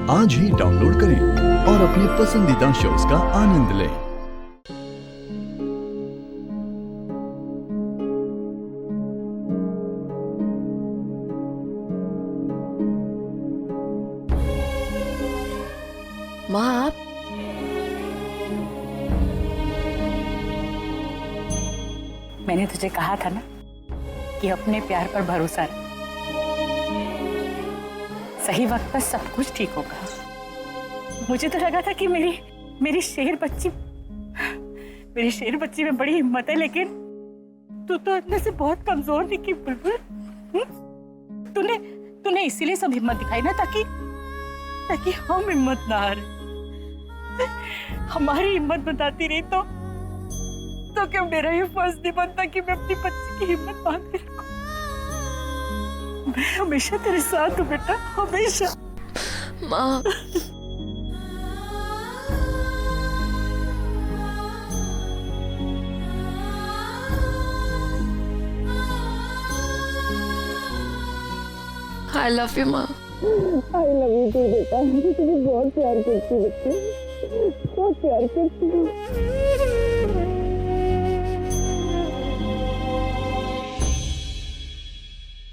आज ही डाउनलोड करें और अपने पसंदीदा शोज का आनंद लें। माँ आप मैंने तुझे कहा था ना कि अपने प्यार पर भरोसा रख। सही वक्त पर सब कुछ ठीक होगा। मुझे तो लगा था कि मेरी शेर बच्ची में बड़ी हिम्मत है, लेकिन तू तो अंदर से बहुत कमजोर निकली बुलबुल। तूने इसीलिए सब हिम्मत दिखाई ना, ताकि हम हिम्मत ना हारे। हमारी हिम्मत बताती रही तो क्या मेरा ये फर्ज नहीं बनता कि मैं अपनी बच्ची की हिम्मत बांध के रखूं। मैं हमेशा तेरे साथ हूँ बेटा, हमेशा। माँ आई लव यू माँ। आई लव यू टू बेटा, मुझे तुझे बहुत प्यार करती हूँ बच्चे, बहुत प्यार करती हूँ।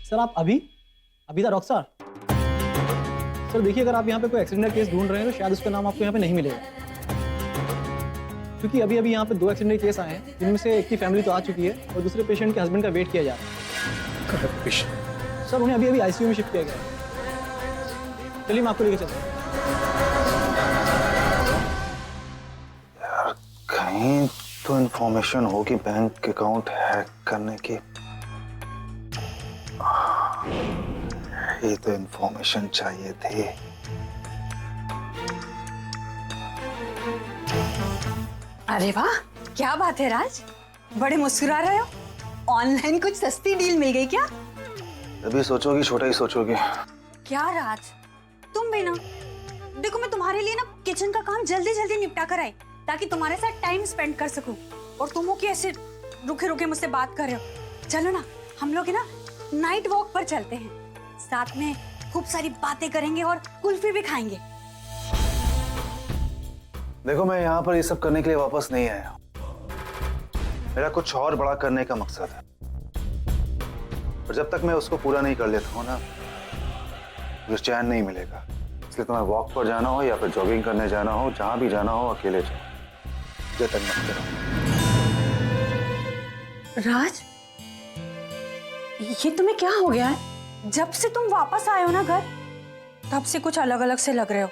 सर आप अभी द रॉकस्टार। सर देखिए, अगर आप यहाँ पे कोई एक्सीडेंट का केस ढूंढ रहे हैं तो शायद उसका नाम आपको यहाँ पे नहीं मिलेगा, क्योंकि अभी यहाँ पे 2 एक्सीडेंट के केस आए हैं, जिनमें से एक की फैमिली तो आ चुकी है और दूसरे पेशेंट के हस्बैंड का वेट किया जा रहा है। सर उन्हें अभी आईसीयू में शिफ्ट किया गया है। चलिए मैं आपको लेके चलता हूँ। यार कहीं तो इन्फॉर्मेशन होगी बैंक अकाउंट हैक करने की। ये तो इन्फॉर्मेशन चाहिए थी। अरे वाह, क्या बात है राज, बड़े मुस्कुरा रहे हो। ऑनलाइन कुछ सस्ती डील मिल गई क्या? अभी सोचोगी छोटा ही सोचोगी। क्या राज, तुम भी ना। देखो मैं तुम्हारे लिए ना किचन का काम जल्दी जल्दी निपटा कर आई, ताकि तुम्हारे साथ टाइम स्पेंड कर सकूं। और तुम हो कि ऐसे रुके रुके मुझसे बात कर रहे हो। चलो ना, हम लोग ना नाइट वॉक पर चलते हैं, साथ में खूब सारी बातें करेंगे और कुल्फी भी खाएंगे। देखो मैं यहाँ पर ये सब करने के लिए वापस नहीं आया। मेरा कुछ और बड़ा करने का मकसद है, और जब तक मैं उसको पूरा नहीं कर लेता हूँ ना, मुझे चैन नहीं मिलेगा। इसलिए तुम्हें वॉक पर जाना हो या फिर जॉगिंग करने जाना हो, जहां भी जाना हो अकेले जाओ, मुझे तंग मत करो। राज, ये तुम्हें क्या हो गया है? जब से तुम वापस आए हो ना घर, तब से कुछ अलग अलग से लग रहे हो।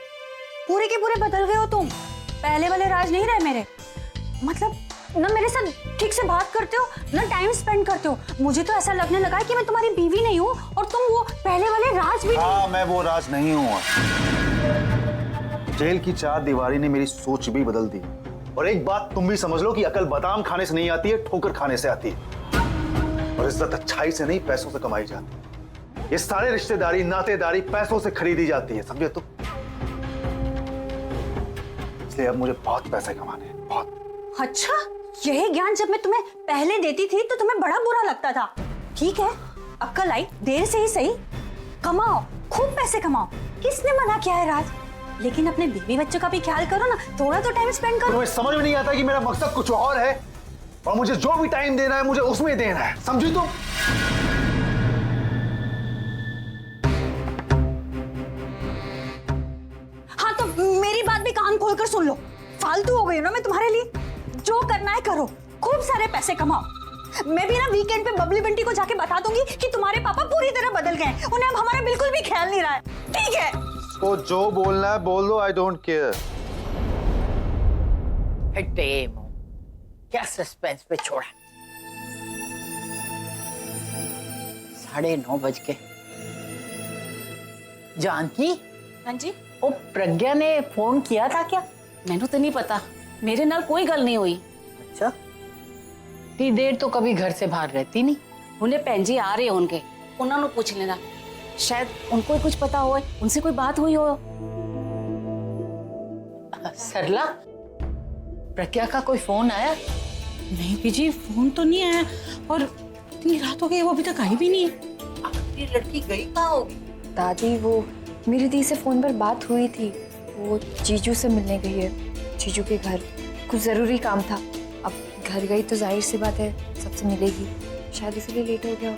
पूरे के पूरे बदल गए हो तुम। पहले वाले राज नहीं रहे मेरे। मतलब ना मेरे साथ ठीक से बात करते हो, ना टाइम स्पेंड करते हो। मुझे तो ऐसा लगने लगा है कि मैं तुम्हारी बीवी नहीं हूँ और तुम वो पहले वाले राज भी नहीं। मैं वो राज नहीं हूँ। जेल की 4 दीवारी ने मेरी सोच भी बदल दी। और एक बात तुम भी समझ लो कि अकल बादाम खाने से नहीं आती है, ठोकर खाने से आती है। और इज्जत अच्छाई से नहीं, पैसों से कमाई जाती है। ये सारे रिश्तेदारी नातेदारी पैसों से खरीदी जाती है, समझे तुम? इसलिए अब मुझे बहुत पैसे कमाने हैं, बहुत। अच्छा, यही ज्ञान जब मैं तुम्हें पहले देती थी तो तुम्हें बड़ा बुरा लगता था। ठीक है, अक्ल आई, देर से ही सही। कमाओ, खूब पैसे कमाओ। किसने मना किया है राज? लेकिन अपने बीवी बच्चों का भी ख्याल करो ना, थोड़ा तो टाइम स्पेंड करो। तुम्हें समझ में नहीं आता कि मेरा मकसद कुछ और है, और मुझे जो भी टाइम देना है मुझे उसमें देना है, समझी तुम? हाँ तो मेरी बात भी कान खोलकर सुन लो। फालतू हो गई हो ना मैं तुम्हारे लिए। जो करना है करो, खूब सारे पैसे कमाओ। मैं भी ना वीकेंड पे बबली बंटी को जाके बता दूंगी कि तुम्हारे पापा पूरी तरह बदल गए, उन्हें अब हमारा बिल्कुल भी ख्याल नहीं रहा है। ठीक है, तो जो बोलना है बोल दो, आई डोंट केयर। क्या सस्पेंस पे छोड़ा। 9:30 बज के। जानकी, हाँ जी, ओ प्रज्ञा ने फोन किया था क्या? मैनू तो नहीं पता, मेरे नाल कोई गल नहीं हुई। अच्छा, इतनी देर तो कभी घर से बाहर रहती नहीं। उन्हें भैन जी आ रहे होंगे, उन्होंने पूछ लेना, शायद उनको ही कुछ पता हो, उनसे कोई बात हुई हो। सरला, प्रज्ञा का कोई फोन आया? नहीं बीजी, फोन तो नहीं आया, और इतनी रात हो गई वो अभी तक आई भी नहीं है। आपकी लड़की गई कहाँ होगी? दादी वो मेरी दी से फोन पर बात हुई थी, वो जीजू से मिलने गई है, जीजू के घर। कुछ जरूरी काम था, अब घर गई तो जाहिर सी बात है सबसे मिलेगी, शायद इसलिए लेट हो गया।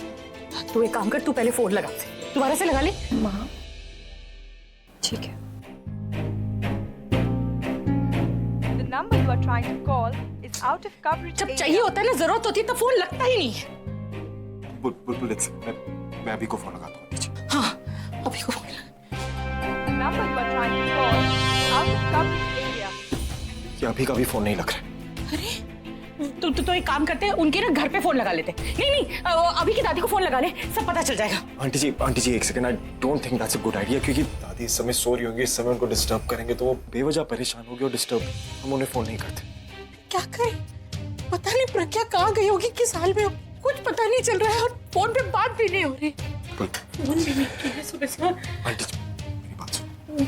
तू एक काम कर, तू पहले फोन लगा, दोबारा से लगा ले। माँ ठीक है। The number you are trying to call is out of coverage जब area. चाहिए होता है ना, जरूरत होती है तो फोन लगता ही नहीं है। बुलबुल मैं अभी को फोन लगाता हूँ नीचे। हाँ अभी को फोन लगा। The number you are trying to call is out of coverage area. ये अभी का भी फोन नहीं लग रहा है। तो एक काम करते हैं, उनके ना घर पे फोन लगा लेते। नहीं अभी की दादी को फोन लगा ले, सब पता चल जाएगा। आंटी जी एक second, I don't think that's a good idea, क्योंकि दादी इस समय सो रही होंगी, इस समय उनको डिस्टर्ब करेंगे तो वो बेवजह परेशान होगी और डिस्टर्ब, हम उन्हें फोन नहीं करते। क्या करें, पता नहीं प्रज्ञा कहाँ गई होगी, किस हाल में हो, कुछ पता नहीं चल रहा है और फोन पे बात भी नहीं हो रही। फोन भी नहीं किया है सुबह से। आंटी जी मेरी बात सुनो,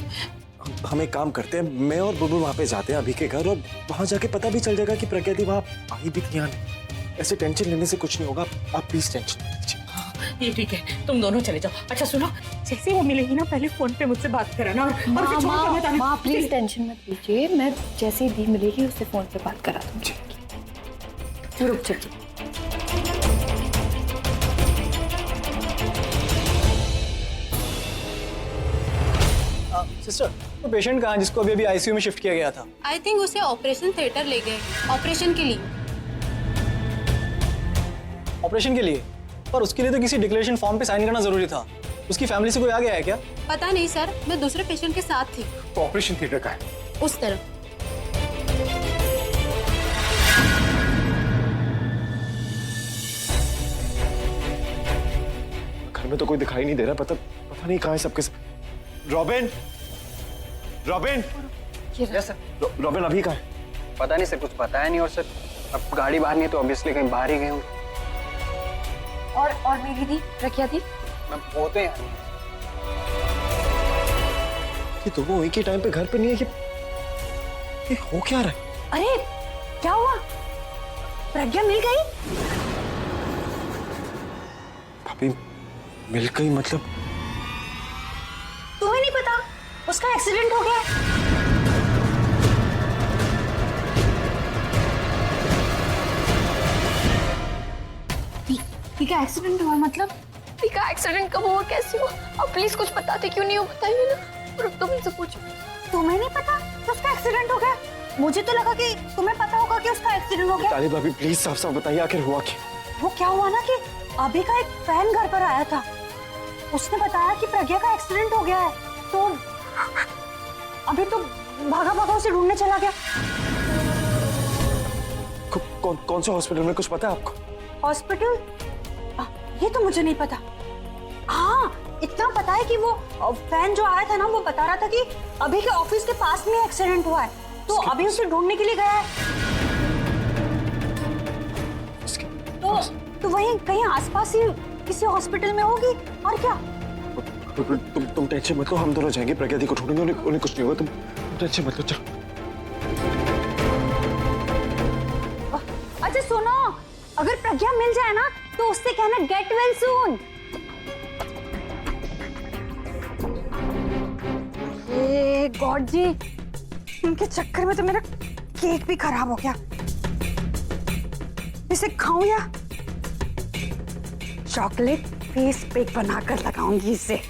हम एक काम करते हैं, मैं और बुलबुल वहाँ पे जाते हैं अभी के घर, और वहाँ जाके पता भी चल जाएगा कि प्रज्ञा दी वहाँ आई भी थी या नहीं। ऐसे टेंशन लेने से कुछ नहीं होगा, आप प्लीज टेंशन मत लीजिए। ये ठीक है, तुम दोनों चले जाओ। अच्छा सुनो, जैसे वो मिलेगी ना, पहले फोन पे मुझसे बात कराना, और फिर छोड़ के मत आना। माँ प्लीज टेंशन मत लीजिए, मैं जैसे ही दी मिलेगी उससे फोन पे बात करा दूंगी। रुक चलिए। सिस्टर, वो पेशेंट कहाँ है जिसको अभी अभी आईसीयू में शिफ्ट किया गया था? आई थिंक उसे ऑपरेशन थिएटर ले गए, ऑपरेशन के लिए। ऑपरेशन के लिए? पर उसके लिए तो किसी डिक्लेरेशन फॉर्म पे साइन करना जरूरी था। उसकी फैमिली से कोई आ गया है क्या? पता नहीं सर, मैं दूसरे पेशेंट के साथ थी। तो ऑपरेशन थिएटर का है उस तरफ। घर में तो कोई दिखाई नहीं दे रहा, पता नहीं कहाँ है सबके सब। रॉबिन रॉबिन अभी कहाँ है? पता नहीं सर, कुछ बताया नहीं, और सर अब गाड़ी बाहर नहीं है तो ऑब्वियसली कहीं बाहर ही गए हूँ। और मेरी दी प्रज्ञा दी? मैं होते हैं ये दोनों एक ही टाइम पे घर पे नहीं है, ये हो क्या रहा है? अरे क्या हुआ, प्रज्ञा मिल गई? भाभी मिल गई मतलब? तुम्हें नहीं पता उसका एक्सीडेंट हो गया? ठीक है, एक्सीडेंट हुआ मतलब? दी का एक्सीडेंट कब हुआ, कैसे हुआ? अब प्लीज कुछ बताते क्यों नहीं हो, बताइए ना। रुक तो मुझसे पूछो। तुम्हें नहीं पता कि उसका एक्सीडेंट हो गया? मुझे तो लगा कि तुम्हें पता होगा कि उसका एक्सीडेंट हो गया। ताली भाभी प्लीज साफ साफ बताइए आखिर हुआ क्या? वो क्या हुआ ना कि अभी का एक फैन घर पर आया था, उसने बताया कि प्रज्ञा का एक्सीडेंट हो गया है, तो अभी तो भागा उसे ढूंढने चला गया। कौन से हॉस्पिटल में, कुछ पता है आपको? हॉस्पिटल? ये तो मुझे नहीं पता। हाँ इतना पता है कि वो फैन जो आया था ना, वो बता रहा था कि अभी के ऑफिस के पास में एक्सीडेंट हुआ है, तो अभी उसे ढूंढने के लिए गया है। तो वहीं कहीं आसपास ही किसी हॉस्पिटल में होगी, और क्या। तुम टेंशन मत लो, हम दोनों जाएंगे प्रज्ञा दी को ढूंढेंगे, उन्हें कुछ नहीं होगा, तुम टेंशन मत लो, चलो। अच्छा सुनो, अगर प्रज्ञा मिल जाए ना तो उससे कहना गेट वेल सून। गॉड जी, इनके चक्कर में तो मेरा केक भी खराब हो गया। इसे खाऊं या चॉकलेट फेस पैक बनाकर लगाऊंगी इसे।